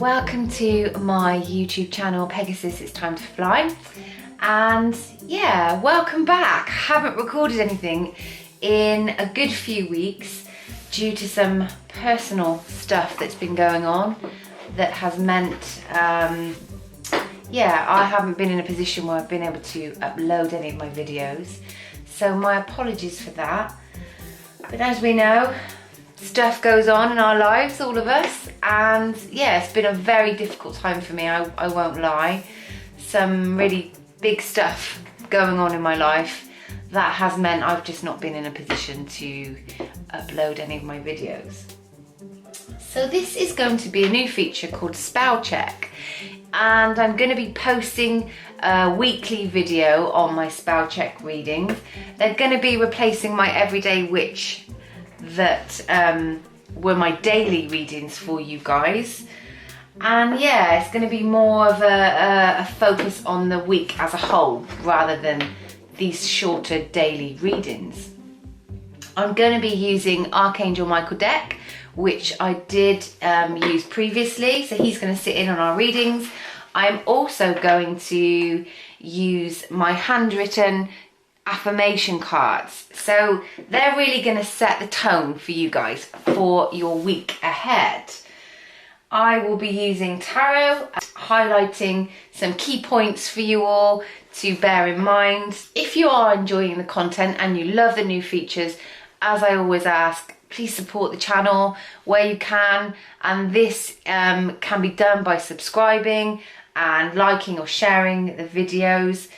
Welcome to my YouTube channel, Pegasus, It's Time to Fly. And yeah, welcome back. I haven't recorded anything in a good few weeks due to some personal stuff that's been going on that has meant, I haven't been in a position where I've been able to upload any of my videos. So my apologies for that. But as we know, stuff goes on in our lives, all of us, and yeah, it's been a very difficult time for me, I won't lie. Some really big stuff going on in my life that has meant I've just not been in a position to upload any of my videos. So this is going to be a new feature called SpellCheck, and I'm going to be posting a weekly video on my SpellCheck readings. They're going to be replacing my Everyday Witch that were my daily readings for you guys. And yeah, it's going to be more of a focus on the week as a whole rather than these shorter daily readings. I'm going to be using Archangel Michael deck, which I did use previously, so he's going to sit in on our readings. I'm also going to use my handwritten affirmation cards. So they're really going to set the tone for you guys for your week ahead. I will be using tarot, highlighting some key points for you all to bear in mind. If you are enjoying the content and you love the new features, as I always ask, please support the channel where you can, and this can be done by subscribing and liking or sharing the videos,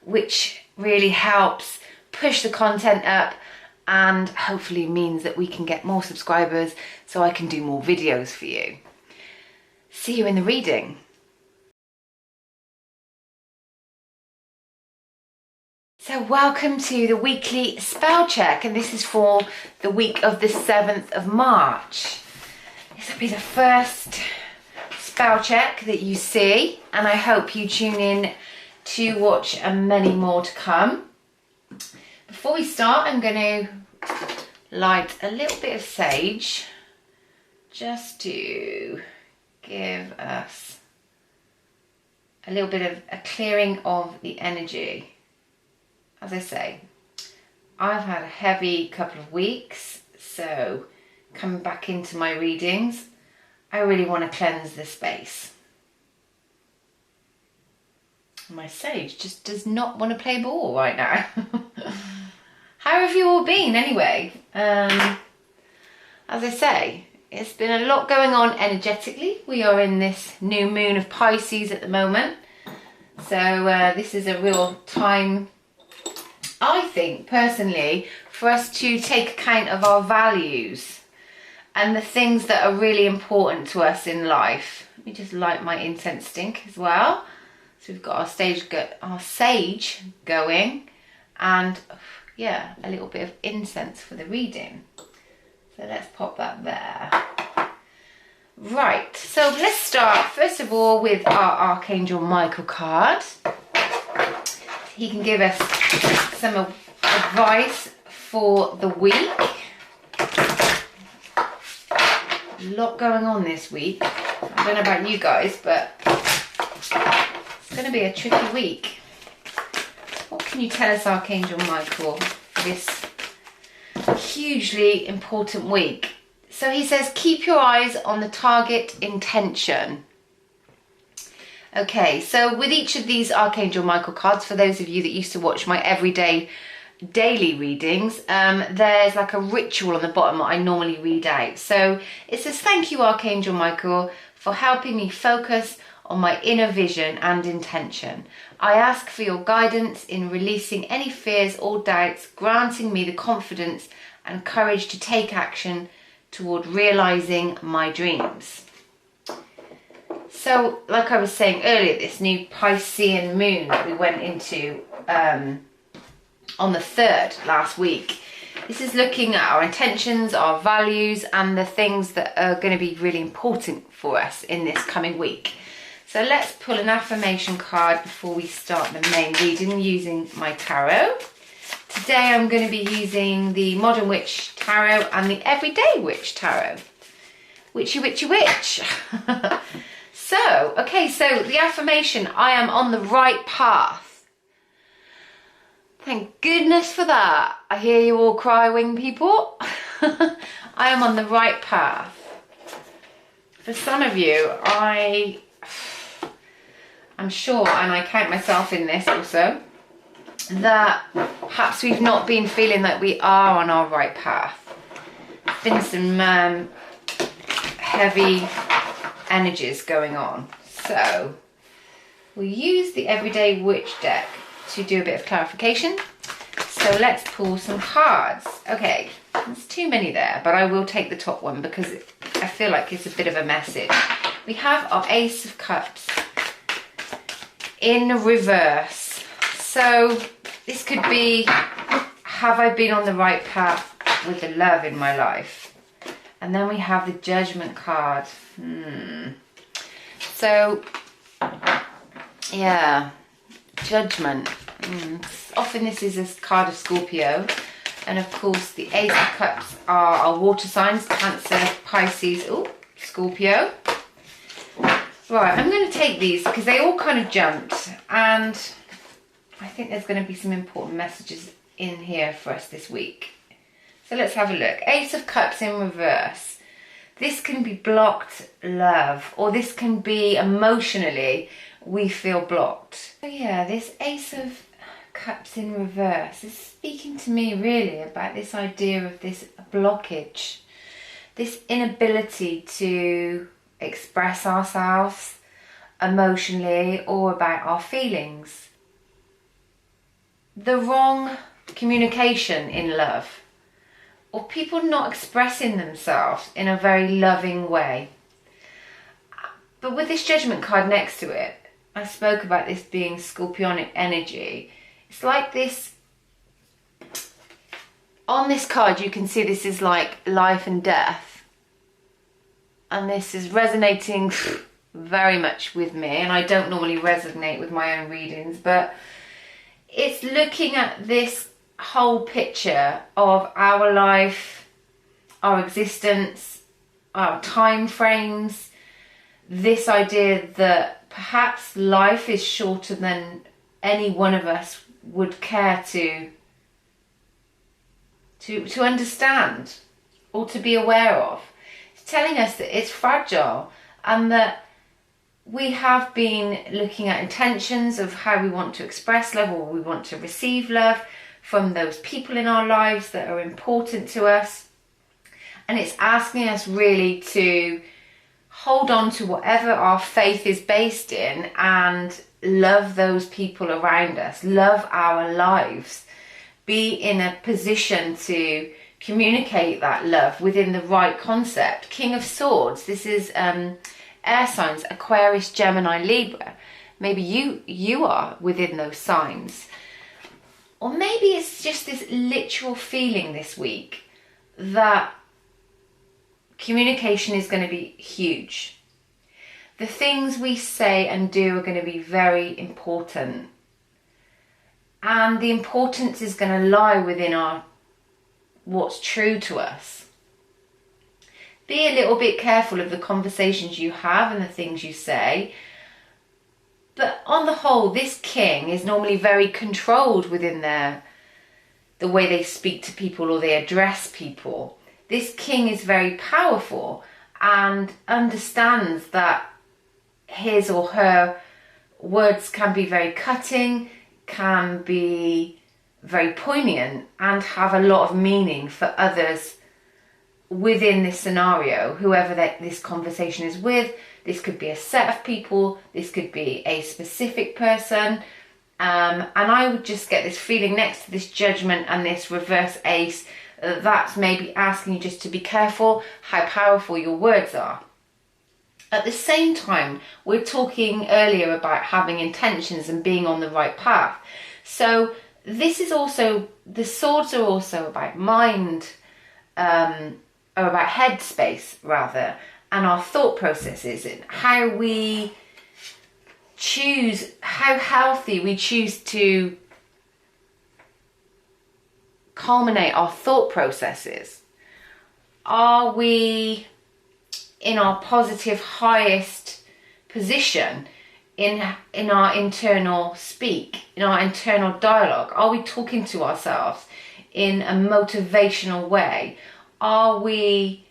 which really helps push the content up and hopefully means that we can get more subscribers so I can do more videos for you. See you in the reading. So welcome to the weekly spell check, and this is for the week of the 7th of March. This will be the first spell check that you see, and I hope you tune in to watch many more to come. Before we start, I'm going to light a little bit of sage just to give us a little bit of a clearing of the energy. As I say, I've had a heavy couple of weeks, so coming back into my readings, I really want to cleanse the space. My sage just does not want to play ball right now. How have you all been anyway? As I say, it's been a lot going on energetically. We are in this new moon of Pisces at the moment. So this is a real time, I think personally, for us to take account of our values and the things that are really important to us in life. Let me just light my incense stink as well. So we've got our sage going, and yeah, a little bit of incense for the reading. So let's pop that there. Right, so let's start first of all with our Archangel Michael card. He can give us some advice for the week. A lot going on this week. I don't know about you guys, but it's going to be a tricky week. What can you tell us, Archangel Michael, for this hugely important week? So he says, keep your eyes on the target intention. Okay, so with each of these Archangel Michael cards, for those of you that used to watch my everyday daily readings, there's like a ritual on the bottom that I normally read out. So it says, thank you, Archangel Michael, for helping me focus on my inner vision and intention. I ask for your guidance in releasing any fears or doubts, granting me the confidence and courage to take action toward realizing my dreams. So, like I was saying earlier, this new Piscean moon that we went into on the 3rd last week, this is looking at our intentions, our values, and the things that are going to be really important for us in this coming week. So let's pull an affirmation card before we start the main reading using my tarot. Today I'm going to be using the Modern Witch Tarot and the Everyday Witch Tarot. Witchy, witchy, witch. So, okay, so the affirmation, I am on the right path. Thank goodness for that. I hear you all cry, wing people. I am on the right path. For some of you, I'm sure, and I count myself in this also, that perhaps we've not been feeling that we are on our right path. Been some heavy energies going on. So we'll use the Everyday Witch deck to do a bit of clarification. So let's pull some cards. Okay, there's too many there, but I will take the top one because I feel like it's a bit of a message. We have our Ace of Cups in reverse. So this could be, have I been on the right path with the love in my life? And then we have the Judgment card. So, yeah, Judgment. Often this is a card of Scorpio. And of course the Ace of Cups are our water signs, Cancer, Pisces, Scorpio. Right, I'm going to take these because they all kind of jumped. And I think there's going to be some important messages in here for us this week. So let's have a look. Ace of Cups in reverse. This can be blocked love, or this can be emotionally we feel blocked. So yeah, this Ace of Cups in reverse is speaking to me really about this idea of this blockage, this inability to express ourselves emotionally or about our feelings. The wrong communication in love, or people not expressing themselves in a very loving way. But with this Judgment card next to it, I spoke about this being Scorpionic energy. It's like this, on this card you can see this is like life and death. And this is resonating very much with me, and I don't normally resonate with my own readings, but it's looking at this whole picture of our life, our existence, our time frames, this idea that perhaps life is shorter than any one of us would care to understand or to be aware of. It's telling us that it's fragile, and that we have been looking at intentions of how we want to express love or we want to receive love from those people in our lives that are important to us. And it's asking us really to hold on to whatever our faith is based in and love those people around us, love our lives, be in a position to communicate that love within the right concept. King of Swords, this is air signs, Aquarius, Gemini, Libra. Maybe you are within those signs. Or maybe it's just this literal feeling this week that communication is going to be huge. The things we say and do are going to be very important. And the importance is going to lie within what's true to us. Be a little bit careful of the conversations you have and the things you say. But on the whole, this king is normally very controlled within the way they speak to people or they address people. This king is very powerful and understands that his or her words can be very cutting, can be very poignant, and have a lot of meaning for others within this scenario, whoever this conversation is with. This could be a set of people, this could be a specific person, and I would just get this feeling next to this Judgment and this reverse ace, that's maybe asking you just to be careful how powerful your words are. At the same time, we're talking earlier about having intentions and being on the right path. So this is also, the swords are also about mind, or about headspace rather, and our thought processes and how we choose, how healthy we choose to culminate our thought processes. Are we in our positive, highest position in our internal speak, in our internal dialogue? Are we talking to ourselves in a motivational way? Are we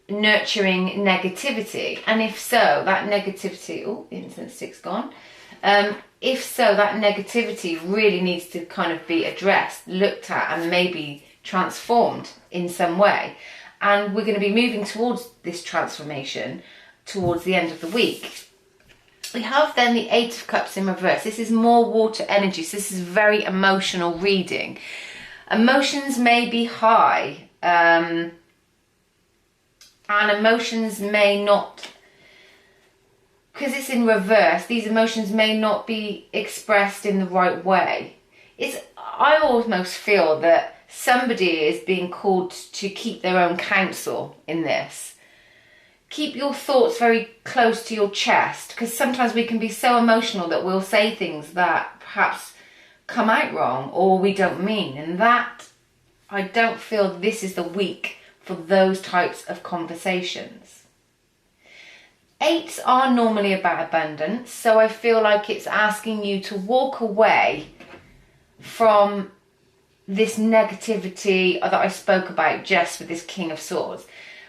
nurturing negativity? And if so, that negativity, oh, incense stick's gone. If so, that negativity really needs to kind of be addressed, looked at, and maybe transformed in some way. And we're going to be moving towards this transformation towards the end of the week. We have then the Eight of Cups in reverse. This is more water energy, so this is very emotional reading. Emotions may be high, and emotions may not, because it's in reverse, these emotions may not be expressed in the right way. I almost feel that somebody is being called to keep their own counsel in this. Keep your thoughts very close to your chest, because sometimes we can be so emotional that we'll say things that perhaps come out wrong or we don't mean. And that, I don't feel this is the week for those types of conversations. Eights are normally about abundance, so I feel like it's asking you to walk away from this negativity that I spoke about just with this King of Swords.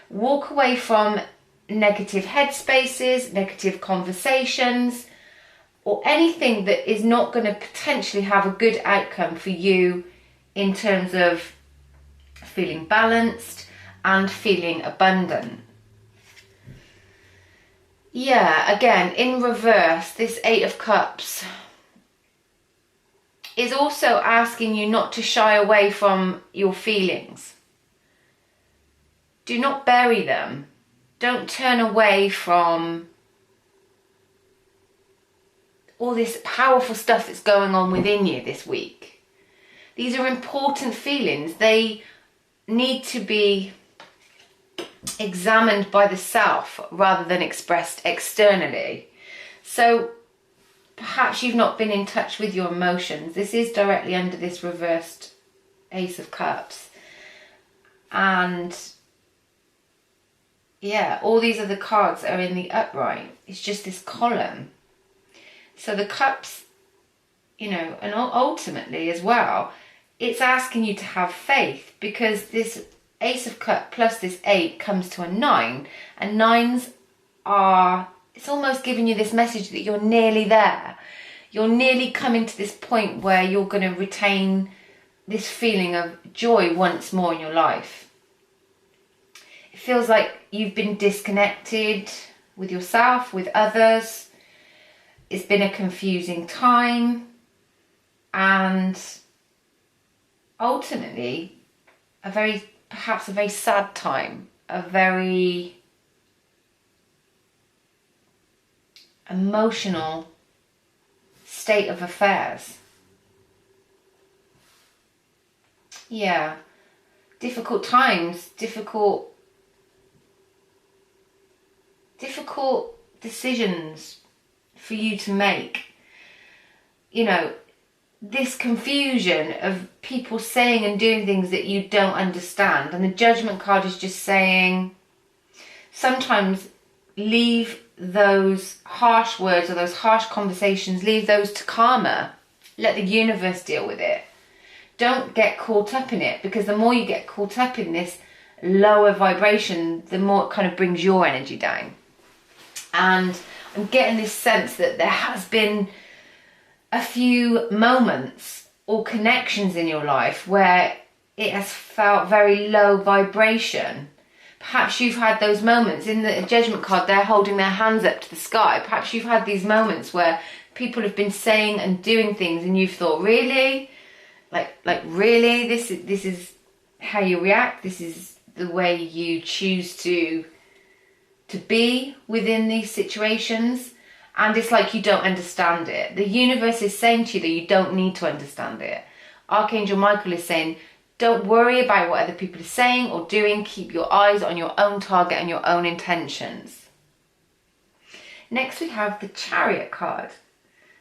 Walk away from negative headspaces, negative conversations, or anything that is not going to potentially have a good outcome for you in terms of feeling balanced and feeling abundant. Yeah, again, in reverse, this Eight of Cups is also asking you not to shy away from your feelings. Do not bury them. Don't turn away from all this powerful stuff that's going on within you this week. These are important feelings. They need to be examined by the self rather than expressed externally. So perhaps you've not been in touch with your emotions. This is directly under this reversed Ace of Cups. And yeah, all these other cards are in the upright. It's just this column. So the cups, you know, and ultimately as well, it's asking you to have faith, because this Ace of Cups plus this 8 comes to a 9. And 9s are, it's almost giving you this message that you're nearly there. You're nearly coming to this point where you're going to retain this feeling of joy once more in your life. It feels like you've been disconnected with yourself, with others. It's been a confusing time, and ultimately perhaps a very sad time, a very emotional state of affairs. Yeah, difficult times, difficult decisions for you to make. You know, this confusion of people saying and doing things that you don't understand. And the Judgment card is just saying, sometimes leave those harsh words or those harsh conversations, leave those to karma. Let the universe deal with it. Don't get caught up in it, because the more you get caught up in this lower vibration, the more it kind of brings your energy down. And I'm getting this sense that there has been a few moments or connections in your life where it has felt very low vibration. Perhaps you've had those moments. In the Judgment card, they're holding their hands up to the sky. Perhaps you've had these moments where people have been saying and doing things and you've thought, really? Like really? This is how you react? This is the way you choose to be within these situations? And it's like you don't understand it. The universe is saying to you that you don't need to understand it. Archangel Michael is saying, don't worry about what other people are saying or doing. Keep your eyes on your own target and your own intentions. Next we have the Chariot card.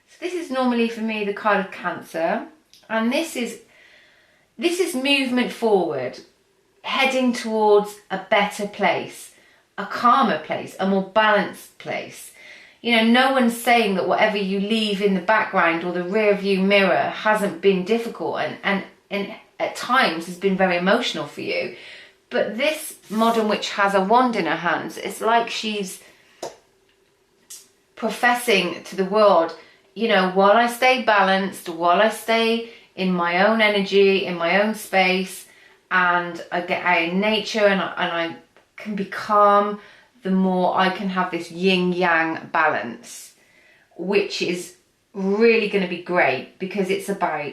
So this is normally for me the card of Cancer. And this is movement forward, heading towards a better place, a calmer place, a more balanced place. You know, no one's saying that whatever you leave in the background or the rear view mirror hasn't been difficult and at times has been very emotional for you. But this modern witch has a wand in her hands. It's like she's professing to the world, you know, while I stay balanced, while I stay in my own energy, in my own space, and I get out in nature and I can be calm, the more I can have this yin-yang balance, which is really going to be great because it's about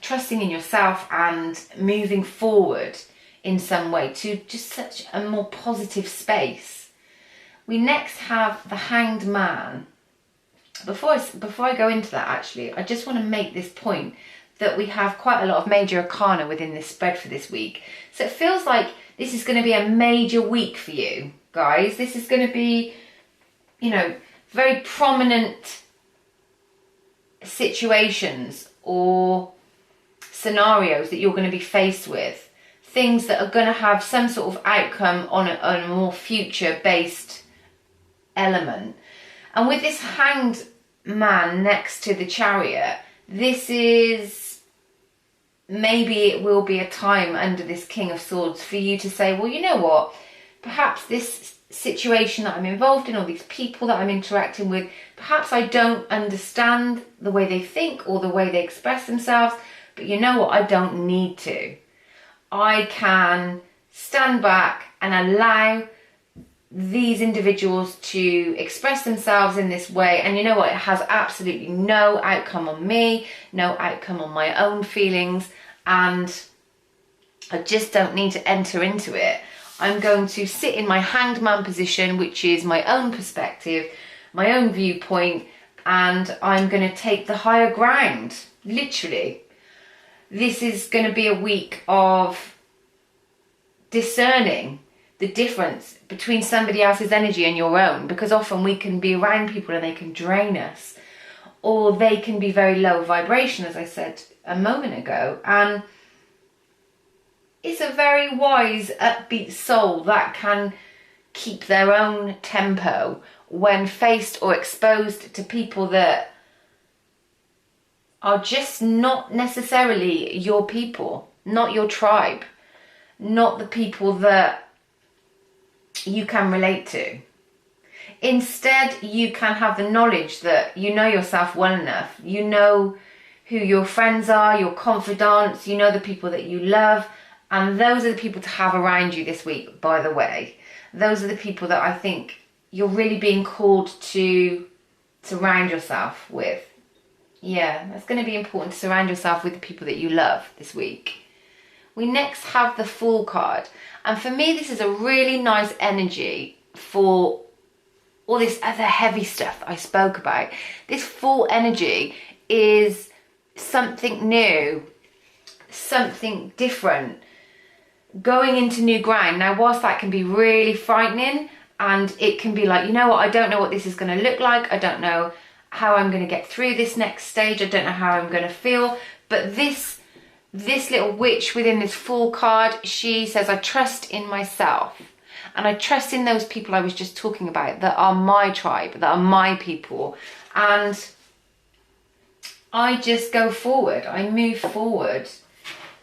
trusting in yourself and moving forward in some way to just such a more positive space. We next have the Hanged Man. Before I go into that, actually, I just want to make this point that we have quite a lot of major arcana within this spread for this week. So it feels like this is going to be a major week for you, guys. This is going to be, you know, very prominent situations or scenarios that you're going to be faced with. Things that are going to have some sort of outcome on a more future-based element. And with this Hanged Man next to the Chariot, this is, maybe it will be a time under this King of Swords for you to say, well, you know what, perhaps this situation that I'm involved in, or these people that I'm interacting with, perhaps I don't understand the way they think or the way they express themselves, but you know what, I don't need to. I can stand back and allow these individuals to express themselves in this way, and you know what, it has absolutely no outcome on me, no outcome on my own feelings, and I just don't need to enter into it. I'm going to sit in my Hanged Man position, which is my own perspective, my own viewpoint, and I'm going to take the higher ground, literally. This is going to be a week of discerning the difference between somebody else's energy and your own, because often we can be around people and they can drain us, or they can be very low vibration, as I said a moment ago, and it's a very wise, upbeat soul that can keep their own tempo when faced or exposed to people that are just not necessarily your people, not your tribe, not the people that you can relate to. Instead, you can have the knowledge that you know yourself well enough. You know who your friends are, your confidants, you know the people that you love, and those are the people to have around you this week, by the way. Those are the people that I think you're really being called to surround yourself with. Yeah, that's going to be important, to surround yourself with the people that you love this week. We next have the Fool card. And for me, this is a really nice energy for all this other heavy stuff I spoke about. This Fool energy is something new, something different, going into new ground. Now, whilst that can be really frightening, and it can be like, you know what, I don't know what this is going to look like. I don't know how I'm going to get through this next stage. I don't know how I'm going to feel. But this little witch within this Fool card, she says, I trust in myself. And I trust in those people I was just talking about that are my tribe, that are my people. And I just go forward. I move forward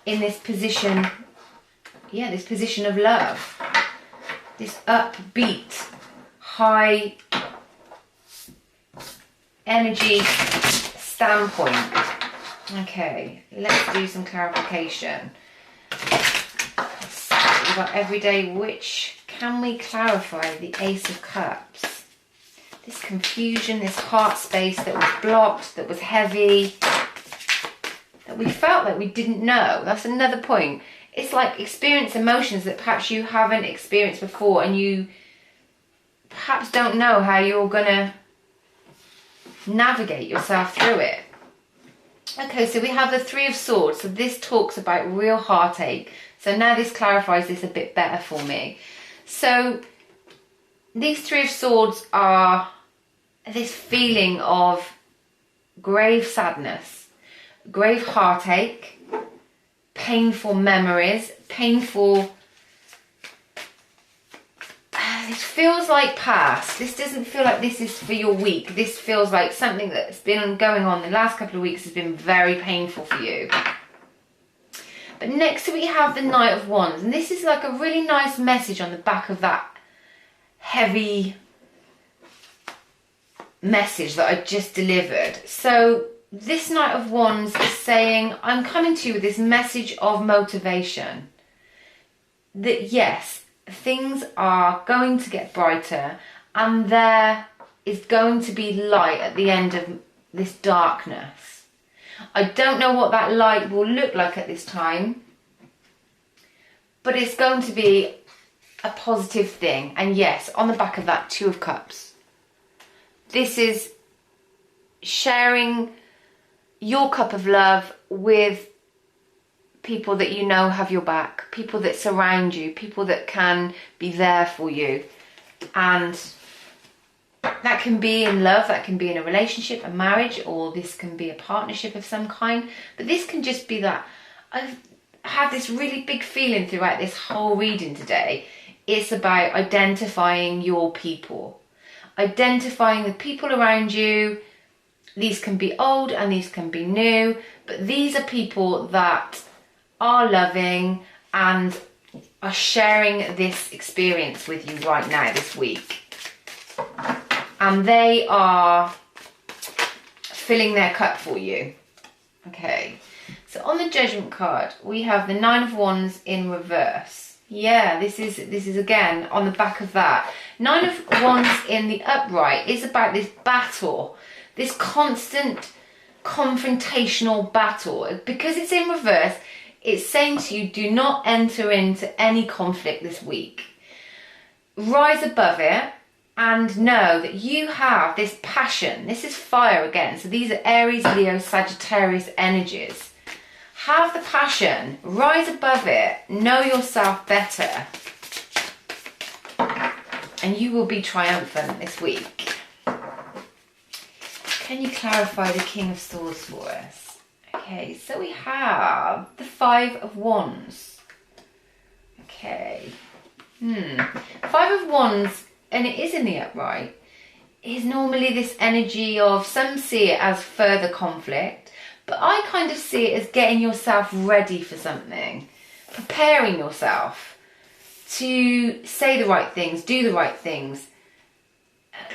in this position, yeah, this position of love. This upbeat, high energy standpoint. Okay, let's do some clarification. So we've got everyday witch. Can we clarify the Ace of Cups? This confusion, this heart space that was blocked, that was heavy, that we felt like we didn't know. That's another point. It's like experience emotions that perhaps you haven't experienced before, and you perhaps don't know how you're going to navigate yourself through it. Okay, so we have the Three of Swords. So this talks about real heartache. So now this clarifies this a bit better for me. So these Three of Swords are this feeling of grave sadness, grave heartache, painful memories, painful this feels like past. This doesn't feel like this is for your week. This feels like something that's been going on the last couple of weeks has been very painful for you. But next we have the Knight of Wands. And this is like a really nice message on the back of that heavy message that I just delivered. So this Knight of Wands is saying, I'm coming to you with this message of motivation. That yes, things are going to get brighter and there is going to be light at the end of this darkness. I don't know what that light will look like at this time, but it's going to be a positive thing. And yes, on the back of that, Two of Cups. This is sharing your cup of love with people that you know have your back, people that surround you, people that can be there for you. And that can be in love, that can be in a relationship, a marriage, or this can be a partnership of some kind. But this can just be that I've had this really big feeling throughout this whole reading today. It's about identifying your people, identifying the people around you. These can be old and these can be new, but these are people that are loving and are sharing this experience with you right now, this week. And they are filling their cup for you. Okay, so on the Judgment card, we have the Nine of Wands in reverse. Yeah, this is again on the back of that. Nine of Wands in the upright is about this battle, this constant confrontational battle. Because it's in reverse, it's saying to you, do not enter into any conflict this week. Rise above it and know that you have this passion. This is fire again. So these are Aries, Leo, Sagittarius energies. Have the passion, rise above it, know yourself better, and you will be triumphant this week. Can you clarify the King of Swords for us? Okay, so we have the Five of Wands. Okay. Five of Wands, and it is in the upright, is normally this energy of, some see it as further conflict, but I kind of see it as getting yourself ready for something, preparing yourself to say the right things, do the right things,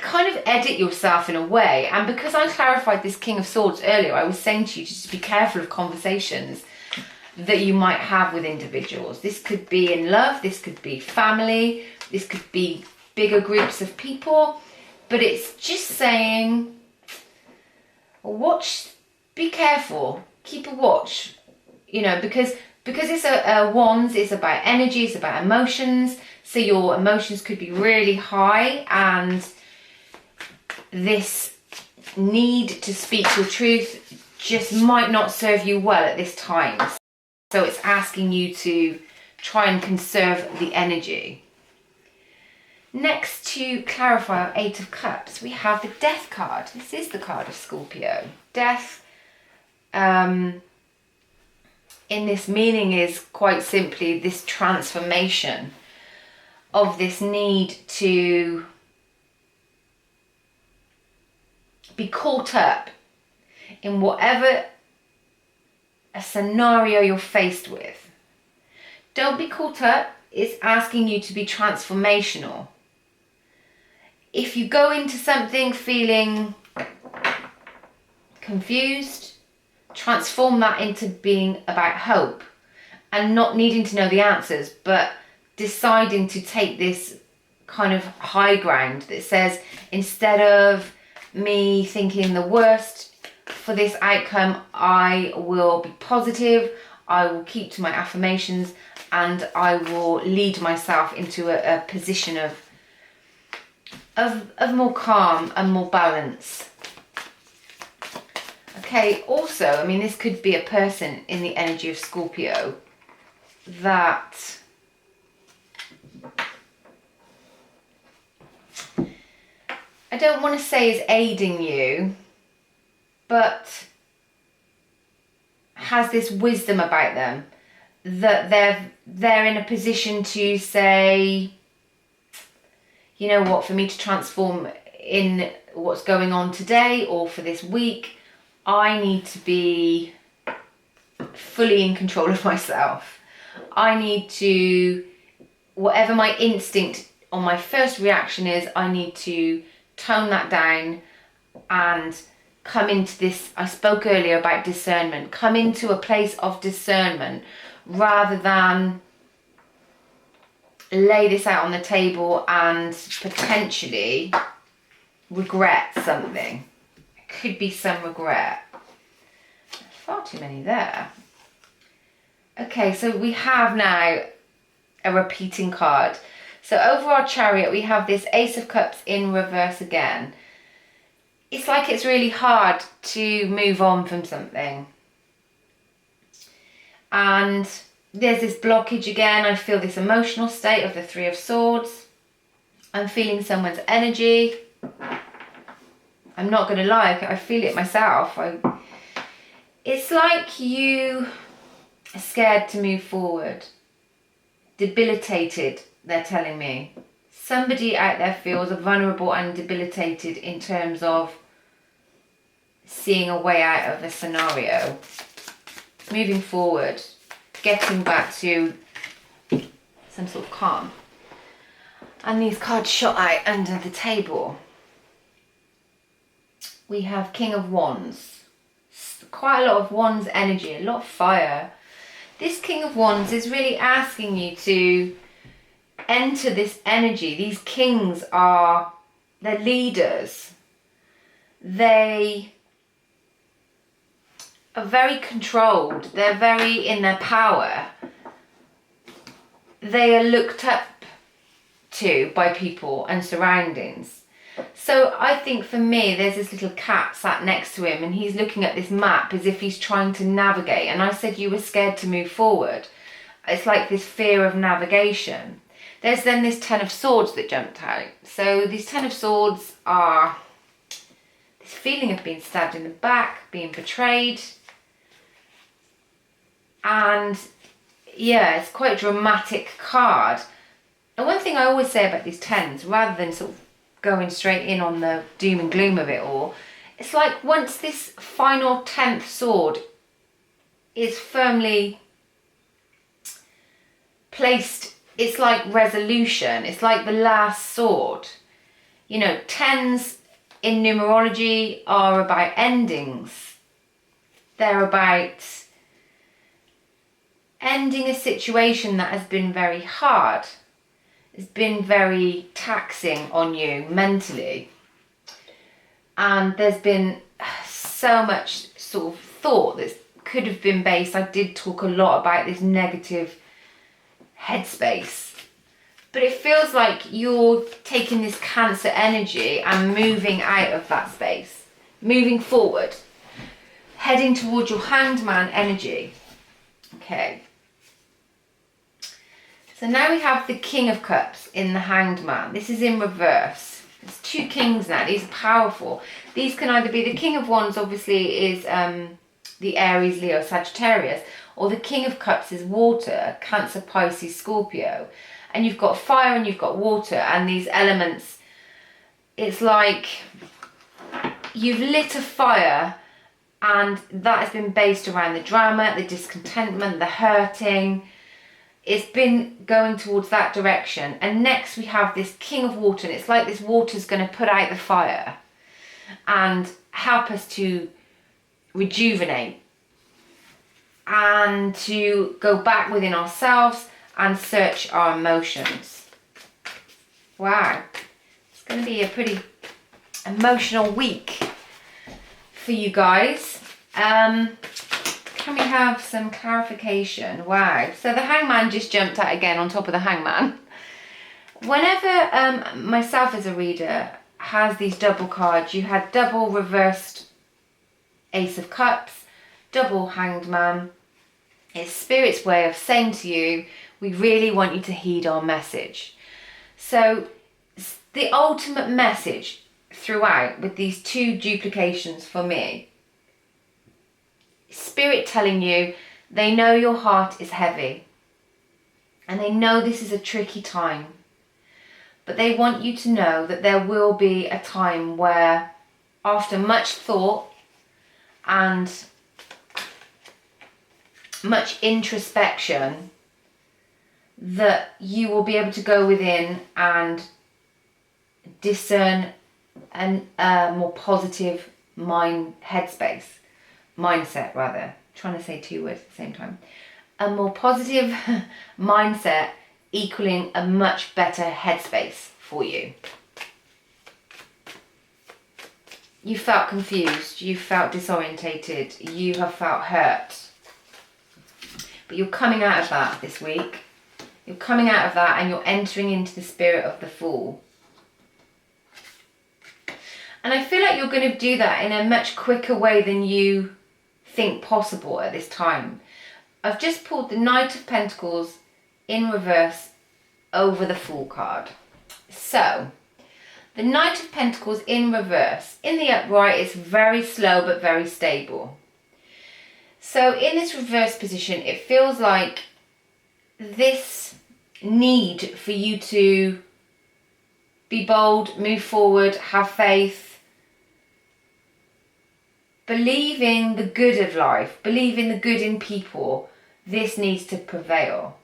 kind of edit yourself in a way. And because I clarified this King of Swords earlier, I was saying to you to just be careful of conversations that you might have with individuals. This could be in love, this could be family, this could be bigger groups of people, but it's just saying, watch, be careful, keep a watch, you know, because it's a wands, it's about energy, it's about emotions. So your emotions could be really high, and this need to speak your truth just might not serve you well at this time. So it's asking you to try and conserve the energy. Next, to clarify our Eight of Cups, we have the Death card. This is the card of Scorpio. Death, in this meaning, is quite simply this transformation of this need to be caught up in whatever a scenario you're faced with. Don't be caught up. It's asking you to be transformational. If you go into something feeling confused, transform that into being about hope and not needing to know the answers, but deciding to take this kind of high ground that says, instead of me thinking the worst for this outcome, I will be positive, I will keep to my affirmations, and I will lead myself into a position of more calm and more balance. Okay, also, I mean, this could be a person in the energy of Scorpio that I don't want to say is aiding you, but has this wisdom about them, that they're in a position to say, you know what, for me to transform in what's going on today or for this week, I need to be fully in control of myself. I need to, whatever my instinct or my first reaction is, I need to tone that down and come into this. I spoke earlier about discernment. Come into a place of discernment rather than lay this out on the table and potentially regret something. It could be some regret. Far too many there. Okay, so we have now a repeating card. So over our Chariot, we have this Ace of Cups in reverse again. It's like it's really hard to move on from something. And there's this blockage again. I feel this emotional state of the Three of Swords. I'm feeling someone's energy. I'm not going to lie, I feel it myself. It's like you are scared to move forward. Debilitated, they're telling me. Somebody out there feels vulnerable and debilitated in terms of seeing a way out of a scenario. Moving forward, getting back to some sort of calm. And these cards shot out under the table. We have King of Wands. Quite a lot of Wands energy, a lot of fire. This King of Wands is really asking you to enter this energy. These kings they're leaders. They are very controlled. They're very in their power. They are looked up to by people and surroundings. So I think for me, there's this little cat sat next to him and he's looking at this map as if he's trying to navigate. And I said you were scared to move forward. It's like this fear of navigation. There's then this Ten of Swords that jumped out. So these Ten of Swords are this feeling of being stabbed in the back, being betrayed. And yeah, it's quite a dramatic card. And one thing I always say about these tens, rather than sort of going straight in on the doom and gloom of it all, it's like once this final 10th sword is firmly placed, it's like resolution. It's like the last sword. You know, tens in numerology are about endings. They're about ending a situation that has been very hard. It's been very taxing on you mentally. And there's been so much sort of thought that could have been based. I did talk a lot about this negative headspace. But it feels like you're taking this Cancer energy and moving out of that space. Moving forward. Heading towards your Hanged Man energy. Okay. So now we have the King of Cups in the Hanged Man. This is in reverse. It's two kings now. These are powerful. These can either be the King of Wands, obviously, is the Aries, Leo, Sagittarius. Or the King of Cups is water, Cancer, Pisces, Scorpio. And you've got fire and you've got water. And these elements, it's like you've lit a fire and that has been based around the drama, the discontentment, the hurting. It's been going towards that direction. And next we have this King of Water. And it's like this water's going to put out the fire and help us to rejuvenate and to go back within ourselves and search our emotions. Wow. It's going to be a pretty emotional week for you guys. Can we have some clarification? Wow. So the Hangman just jumped out again on top of the Hangman. Whenever myself as a reader has these double cards, you had double reversed Ace of Cups, double Hanged Man. It's Spirit's way of saying to you, we really want you to heed our message. So the ultimate message throughout with these two duplications for me, Spirit telling you they know your heart is heavy and they know this is a tricky time, but they want you to know that there will be a time where, after much thought and much introspection, that you will be able to go within and discern a more positive mindset. Trying to say two words at the same time. A more positive mindset equaling a much better headspace for you. You felt confused, you felt disorientated, you have felt hurt. But you're coming out of that this week. You're coming out of that and you're entering into the spirit of the Fool. And I feel like you're going to do that in a much quicker way than you think possible at this time. I've just pulled the Knight of Pentacles in reverse over the Fool card. So, the Knight of Pentacles in reverse. In the upright, it's very slow but very stable. So in this reverse position, it feels like this need for you to be bold, move forward, have faith, believe in the good of life, believe in the good in people, this needs to prevail.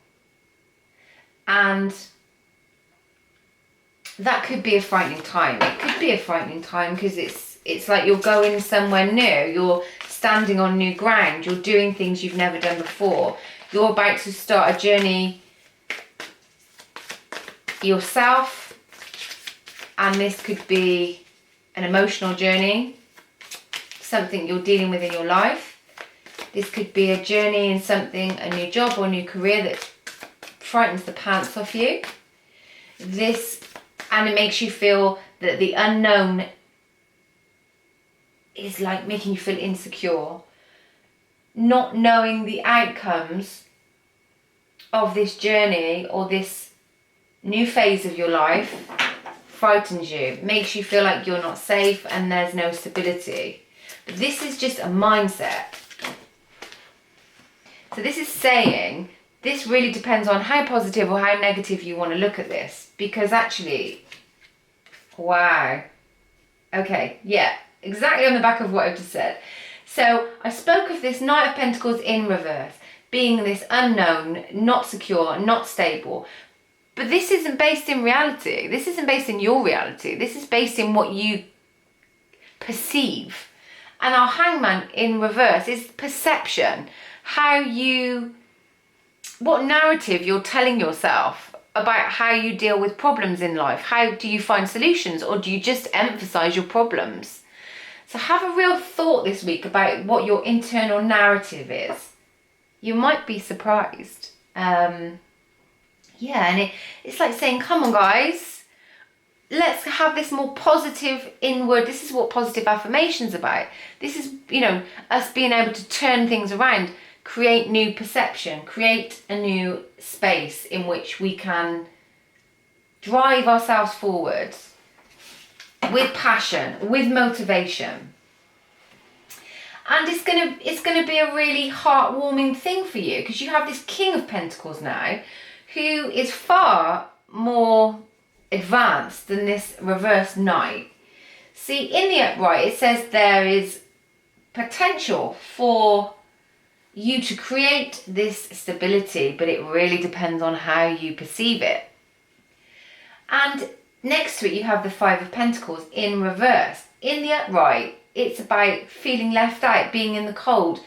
And that could be a frightening time. It could be a frightening time because it's like you're going somewhere new, you're standing on new ground, you're doing things you've never done before, you're about to start a journey yourself, and this could be an emotional journey, something you're dealing with in your life. This could be a journey in something, a new job or a new career that frightens the pants off you. And it makes you feel that the unknown is like making you feel insecure. Not knowing the outcomes of this journey or this new phase of your life frightens you, makes you feel like you're not safe and there's no stability. But this is just a mindset. So this is saying, this really depends on how positive or how negative you want to look at this. Because actually, wow. Okay, yeah, exactly on the back of what I've just said. So I spoke of this Knight of Pentacles in reverse, being this unknown, not secure, not stable. But this isn't based in reality. This isn't based in your reality. This is based in what you perceive. And our Hangman in reverse is perception. What narrative you're telling yourself about how you deal with problems in life. How do you find solutions, or do you just emphasize your problems? So have a real thought this week about what your internal narrative is. You might be surprised. And it's like saying, come on guys, let's have this more positive inward. This is what positive affirmation's about. This is, us being able to turn things around, create new perception, create a new space in which we can drive ourselves forward with passion, with motivation. And it's gonna be a really heartwarming thing for you, because you have this King of Pentacles now, who is far more advanced than this reverse Knight. See, in the upright, it says there is potential for you to create this stability, but it really depends on how you perceive it. And next to it, you have the Five of Pentacles in reverse. In the upright, it's about feeling left out, being in the cold,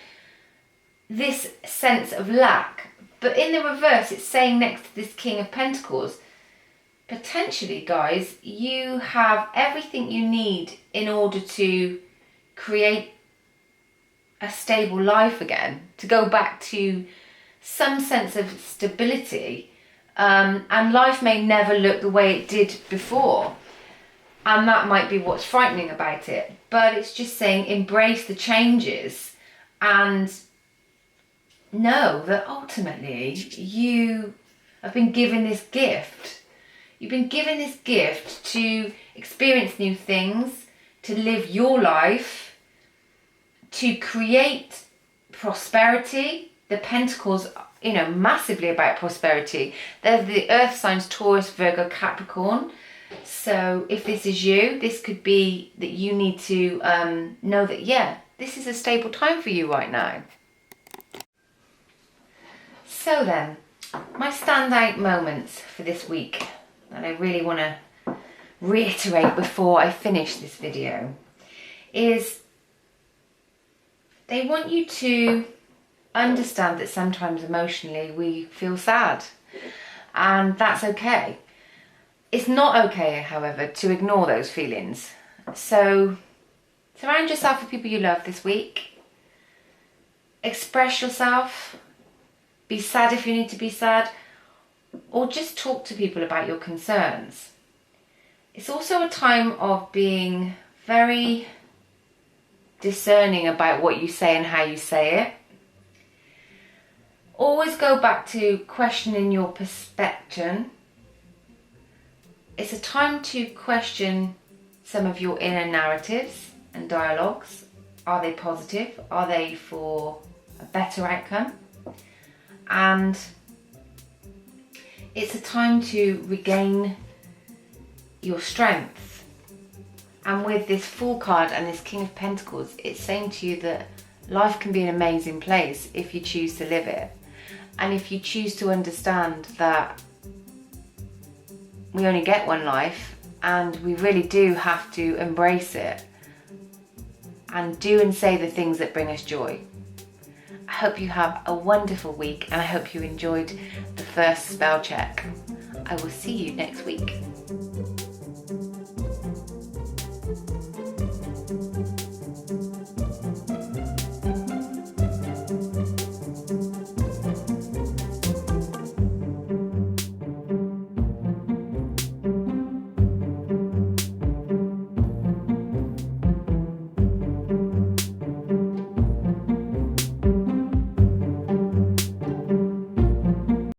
this sense of lack. But in the reverse, it's saying next to this King of Pentacles, potentially, guys, you have everything you need in order to create a stable life again, to go back to some sense of stability. And life may never look the way it did before. And that might be what's frightening about it. But it's just saying embrace the changes and know that ultimately you have been given this gift. You've been given this gift to experience new things, to live your life, to create prosperity. The Pentacles, massively about prosperity. They're the earth signs, Taurus, Virgo, Capricorn. So if this is you, this could be that you need to know that, yeah, this is a stable time for you right now. So then, my standout moments for this week that I really want to reiterate before I finish this video is they want you to understand that sometimes emotionally we feel sad, and that's okay. It's not okay, however, to ignore those feelings. So surround yourself with people you love this week. Express yourself. Be sad if you need to be sad, or just talk to people about your concerns. It's also a time of being very discerning about what you say and how you say it. Always go back to questioning your perception. It's a time to question some of your inner narratives and dialogues. Are they positive? Are they for a better outcome? And it's a time to regain your strength. And with this Fool card and this King of Pentacles, it's saying to you that life can be an amazing place if you choose to live it. And if you choose to understand that we only get one life and we really do have to embrace it and do and say the things that bring us joy. I hope you have a wonderful week, and I hope you enjoyed the first spell check. I will see you next week.